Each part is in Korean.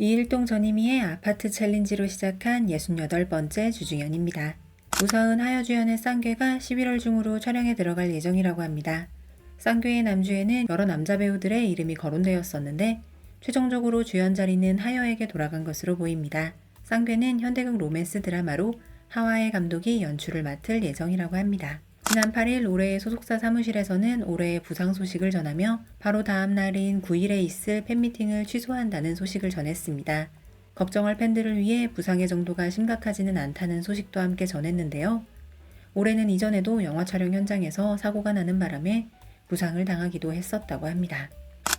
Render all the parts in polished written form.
이일동 전희미의 아파트 챌린지로 시작한 68번째 주중연입니다. 우서은 하여주연의 쌍괴가 11월 중으로 촬영에 들어갈 예정이라고 합니다. 쌍괴의 남주에는 여러 남자 배우들의 이름이 거론되었었는데 최종적으로 주연 자리는 하여에게 돌아간 것으로 보입니다. 쌍괴는 현대극 로맨스 드라마로 하와의 감독이 연출을 맡을 예정이라고 합니다. 지난 8일 올해의 소속사 사무실에서는 올해의 부상 소식을 전하며 바로 다음 날인 9일에 있을 팬미팅을 취소한다는 소식을 전했습니다. 걱정할 팬들을 위해 부상의 정도가 심각하지는 않다는 소식도 함께 전했는데요. 올해는 이전에도 영화 촬영 현장에서 사고가 나는 바람에 부상을 당하기도 했었다고 합니다.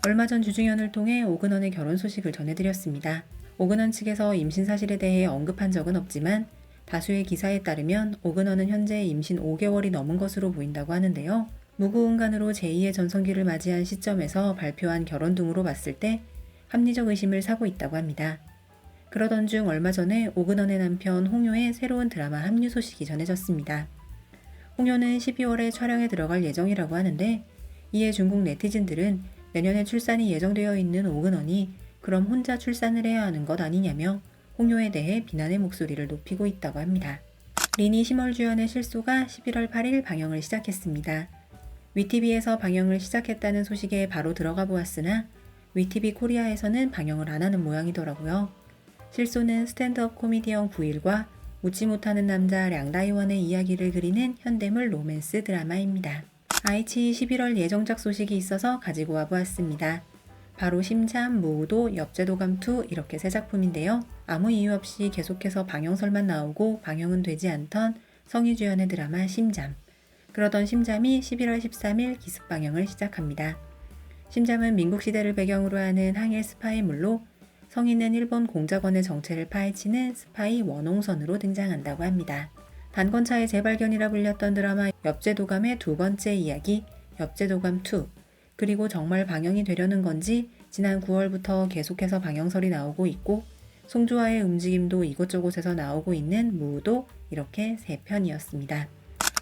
얼마 전 주중연을 통해 오근원의 결혼 소식을 전해드렸습니다. 오근원 측에서 임신 사실에 대해 언급한 적은 없지만 다수의 기사에 따르면 오근원은 현재 임신 5개월이 넘은 것으로 보인다고 하는데요. 무구응간으로 제2의 전성기를 맞이한 시점에서 발표한 결혼 등으로 봤을 때 합리적 의심을 사고 있다고 합니다. 그러던 중 얼마 전에 오근원의 남편 홍요의 새로운 드라마 합류 소식이 전해졌습니다. 홍요는 12월에 촬영에 들어갈 예정이라고 하는데 이에 중국 네티즌들은 내년에 출산이 예정되어 있는 오근원이 그럼 혼자 출산을 해야 하는 것 아니냐며 홍요에 대해 비난의 목소리를 높이고 있다고 합니다. 린이 심월 주연의 실소가 11월 8일 방영을 시작했습니다. 위티비에서 방영을 시작했다는 소식에 바로 들어가 보았으나 위티비 코리아에서는 방영을 안 하는 모양이더라고요. 실소는 스탠드업 코미디언 구일과 웃지 못하는 남자 량다이원의 이야기를 그리는 현대물 로맨스 드라마입니다. 아이치 11월 예정작 소식이 있어서 가지고 와 보았습니다. 바로 심잠, 무우도, 엽제도감2 이렇게 세 작품인데요. 아무 이유 없이 계속해서 방영설만 나오고 방영은 되지 않던 성희 주연의 드라마 심잠. 그러던 심잠이 11월 13일 기습 방영을 시작합니다. 심잠은 민국 시대를 배경으로 하는 항일 스파이물로 성희는 일본 공작원의 정체를 파헤치는 스파이 원홍선으로 등장한다고 합니다. 단권차의 재발견이라 불렸던 드라마 엽제도감의 두 번째 이야기 엽제도감2 그리고 정말 방영이 되려는 건지 지난 9월부터 계속해서 방영설이 나오고 있고 송주화의 움직임도 이곳저곳에서 나오고 있는 무우도 이렇게 3편이었습니다.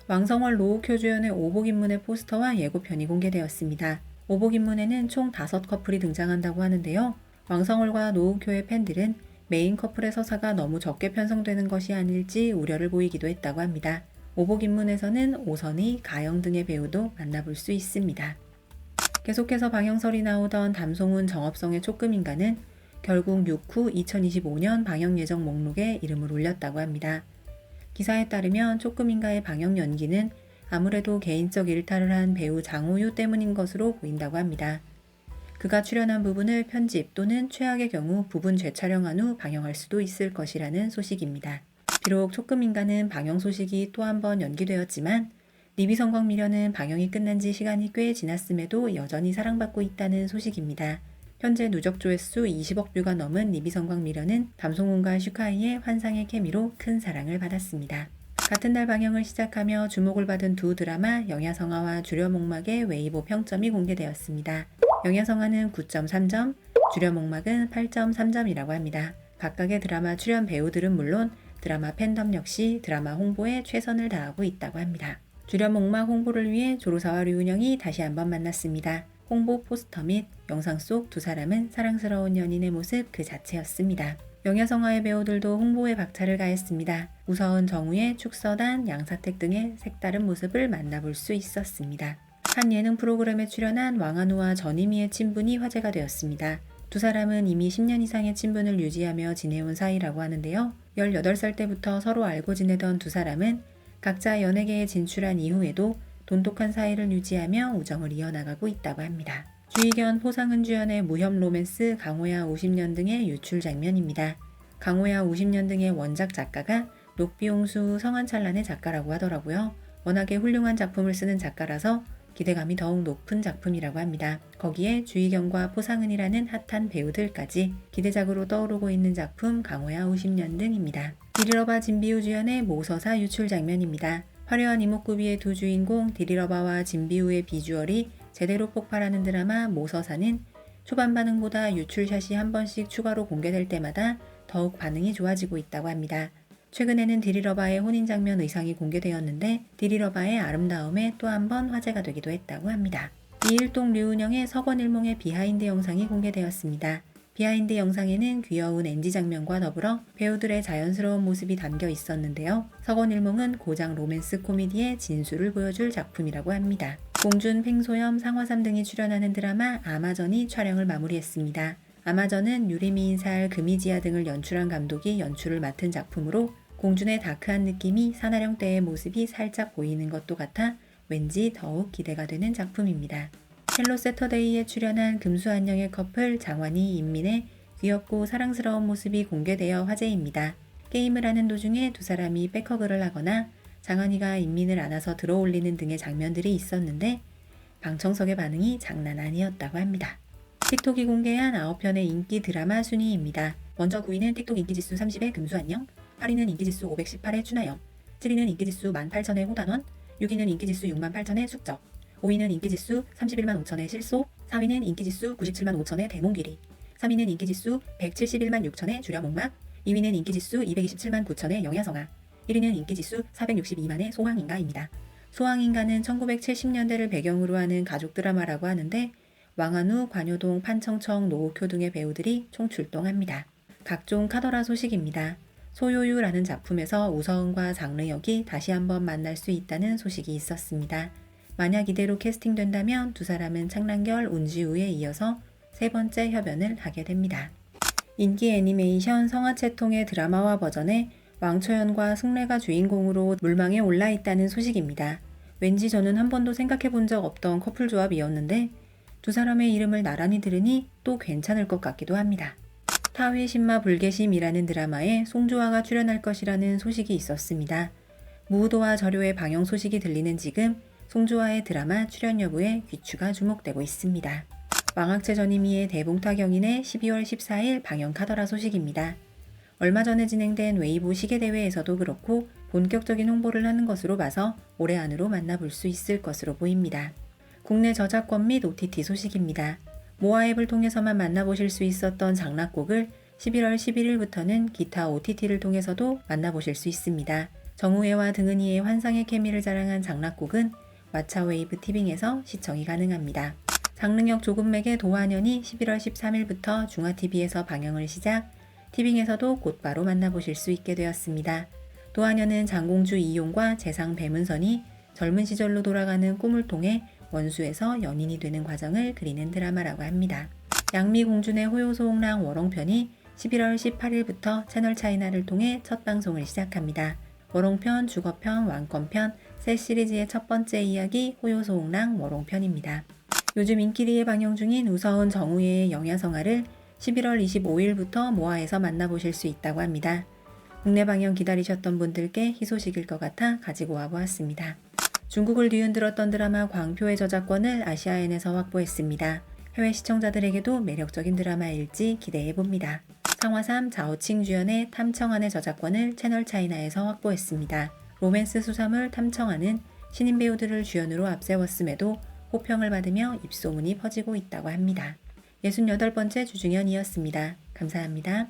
왕성월 노욱효 주연의 오복인문의 포스터와 예고편이 공개되었습니다. 오복인문에는 총 5커플이 등장한다고 하는데요. 왕성월과 노욱효의 팬들은 메인 커플의 서사가 너무 적게 편성되는 것이 아닐지 우려를 보이기도 했다고 합니다. 오복인문에서는 오선희, 가영 등의 배우도 만나볼 수 있습니다. 계속해서 방영설이 나오던 담송은 정업성의 촉금인가는 결국 6후 2025년 방영 예정 목록에 이름을 올렸다고 합니다. 기사에 따르면 촉금인가의 방영 연기는 아무래도 개인적 일탈을 한 배우 장호유 때문인 것으로 보인다고 합니다. 그가 출연한 부분을 편집 또는 최악의 경우 부분 재촬영한 후 방영할 수도 있을 것이라는 소식입니다. 비록 촉금인가는 방영 소식이 또 한 번 연기되었지만 리비성광미련은 방영이 끝난 지 시간이 꽤 지났음에도 여전히 사랑받고 있다는 소식입니다. 현재 누적 조회수 20억 뷰가 넘은 리비성광미련은 담송훈과 슈카이의 환상의 케미로 큰 사랑을 받았습니다. 같은 날 방영을 시작하며 주목을 받은 두 드라마 영야성화와 주려목막의 웨이보 평점이 공개되었습니다. 영야성화는 9.3점, 주려목막은 8.3점이라고 합니다. 각각의 드라마 출연 배우들은 물론 드라마 팬덤 역시 드라마 홍보에 최선을 다하고 있다고 합니다. 주려목막 홍보를 위해 조로사와 류은영이 다시 한번 만났습니다. 홍보 포스터 및 영상 속 두 사람은 사랑스러운 연인의 모습 그 자체였습니다. 영야성화의 배우들도 홍보에 박차를 가했습니다. 우서은, 정우의, 축서단, 양사택 등의 색다른 모습을 만나볼 수 있었습니다. 한 예능 프로그램에 출연한 왕한우와 전희미의 친분이 화제가 되었습니다. 두 사람은 이미 10년 이상의 친분을 유지하며 지내온 사이라고 하는데요. 18살 때부터 서로 알고 지내던 두 사람은 각자 연예계에 진출한 이후에도 돈독한 사이를 유지하며 우정을 이어나가고 있다고 합니다. 주희견, 호상은 주연의 무협 로맨스 강호야 50년 등의 유출 장면입니다. 강호야 50년 등의 원작 작가가 녹비용수 성한찬란의 작가라고 하더라고요. 워낙에 훌륭한 작품을 쓰는 작가라서 기대감이 더욱 높은 작품이라고 합니다. 거기에 주희견과 포상은이라는 핫한 배우들까지 기대작으로 떠오르고 있는 작품 강호야 50년 등입니다. 디리러바 진비우 주연의 모서사 유출 장면입니다. 화려한 이목구비의 두 주인공 디리러바와 진비우의 비주얼이 제대로 폭발하는 드라마 모서사는 초반 반응보다 유출샷이 한 번씩 추가로 공개될 때마다 더욱 반응이 좋아지고 있다고 합니다. 최근에는 디리러바의 혼인 장면 의상이 공개되었는데 디리러바의 아름다움에 또 한 번 화제가 되기도 했다고 합니다. 이일동 류은영의 서건일몽의 비하인드 영상이 공개되었습니다. 비하인드 영상에는 귀여운 NG 장면과 더불어 배우들의 자연스러운 모습이 담겨 있었는데요. 석원일몽은 고장 로맨스 코미디의 진수를 보여줄 작품이라고 합니다. 봉준, 팽소염, 상화삼 등이 출연하는 드라마 아마전이 촬영을 마무리했습니다. 아마전은 유리미인살, 금이지아 등을 연출한 감독이 연출을 맡은 작품으로 공준의 다크한 느낌이 산하령 때의 모습이 살짝 보이는 것도 같아 왠지 더욱 기대가 되는 작품입니다. 헬로 세터데이에 출연한 금수안녕의 커플 장환희, 인민의 귀엽고 사랑스러운 모습이 공개되어 화제입니다. 게임을 하는 도중에 두 사람이 백허그를 하거나 장환희가 인민을 안아서 들어올리는 등의 장면들이 있었는데 방청석의 반응이 장난 아니었다고 합니다. 틱톡이 공개한 9편의 인기 드라마 순위입니다. 먼저 9위는 틱톡 인기지수 30의 금수안녕, 8위는 인기지수 518의 추나영, 7위는 인기지수 18,000의 호단원, 6위는 인기지수 68,000의 숙적, 5위는 인기지수 31만 5천의 실소, 4위는 인기지수 97만 5천의 대몽귀리, 3위는 인기지수 171만 6천의 주려목막, 2위는 인기지수 227만 9천의 영야성아, 1위는 인기지수 462만의 소황인가입니다. 소황인가는 1970년대를 배경으로 하는 가족 드라마라고 하는데 왕한우, 관효동, 판청청, 노옥효 등의 배우들이 총출동합니다. 각종 카더라 소식입니다. 소요유라는 작품에서 우서은과 장르역이 다시 한번 만날 수 있다는 소식이 있었습니다. 만약 이대로 캐스팅된다면 두 사람은 창란결, 운지우에 이어서 세 번째 협연을 하게 됩니다. 인기 애니메이션 성화채통의 드라마화 버전에 왕초연과 승래가 주인공으로 물망에 올라 있다는 소식입니다. 왠지 저는 한 번도 생각해 본 적 없던 커플 조합이었는데 두 사람의 이름을 나란히 들으니 또 괜찮을 것 같기도 합니다. 타위 신마 불개심이라는 드라마에 송주화가 출연할 것이라는 소식이 있었습니다. 무도와 절효의 방영 소식이 들리는 지금 송주화의 드라마 출연 여부에 귀추가 주목되고 있습니다. 왕학체 전임이의 대봉타경인의 12월 14일 방영 카더라 소식입니다. 얼마 전에 진행된 웨이보 시계대회에서도 그렇고 본격적인 홍보를 하는 것으로 봐서 올해 안으로 만나볼 수 있을 것으로 보입니다. 국내 저작권 및 OTT 소식입니다. 모아 앱을 통해서만 만나보실 수 있었던 장락곡을 11월 11일부터는 기타 OTT를 통해서도 만나보실 수 있습니다. 정우회와 등은이의 환상의 케미를 자랑한 장락곡은 왓챠웨이브 티빙에서 시청이 가능합니다. 장릉역 조금맥의 도화년이 11월 13일부터 중화TV에서 방영을 시작, 티빙에서도 곧바로 만나보실 수 있게 되었습니다. 도화년은 장공주 이용과 재상 배문선이 젊은 시절로 돌아가는 꿈을 통해 원수에서 연인이 되는 과정을 그리는 드라마라고 합니다. 양미공준의 호요소홍랑 워롱편이 11월 18일부터 채널 차이나를 통해 첫 방송을 시작합니다. 워롱편, 주거편, 왕권편 세 시리즈의 첫 번째 이야기 호요소홍랑 워롱편입니다. 요즘 인기리에 방영 중인 우서은 정우예의 영야성아를 11월 25일부터 모아에서 만나보실 수 있다고 합니다. 국내 방영 기다리셨던 분들께 희소식일 것 같아 가지고 와보았습니다. 중국을 뒤흔들었던 드라마 광표의 저작권을 아시아엔에서 확보했습니다. 해외 시청자들에게도 매력적인 드라마일지 기대해봅니다. 상화삼 자오칭 주연의 탐청안의 저작권을 채널 차이나에서 확보했습니다. 로맨스 수사물 탐청안은 신인 배우들을 주연으로 앞세웠음에도 호평을 받으며 입소문이 퍼지고 있다고 합니다. 68번째 주중현이었습니다. 감사합니다.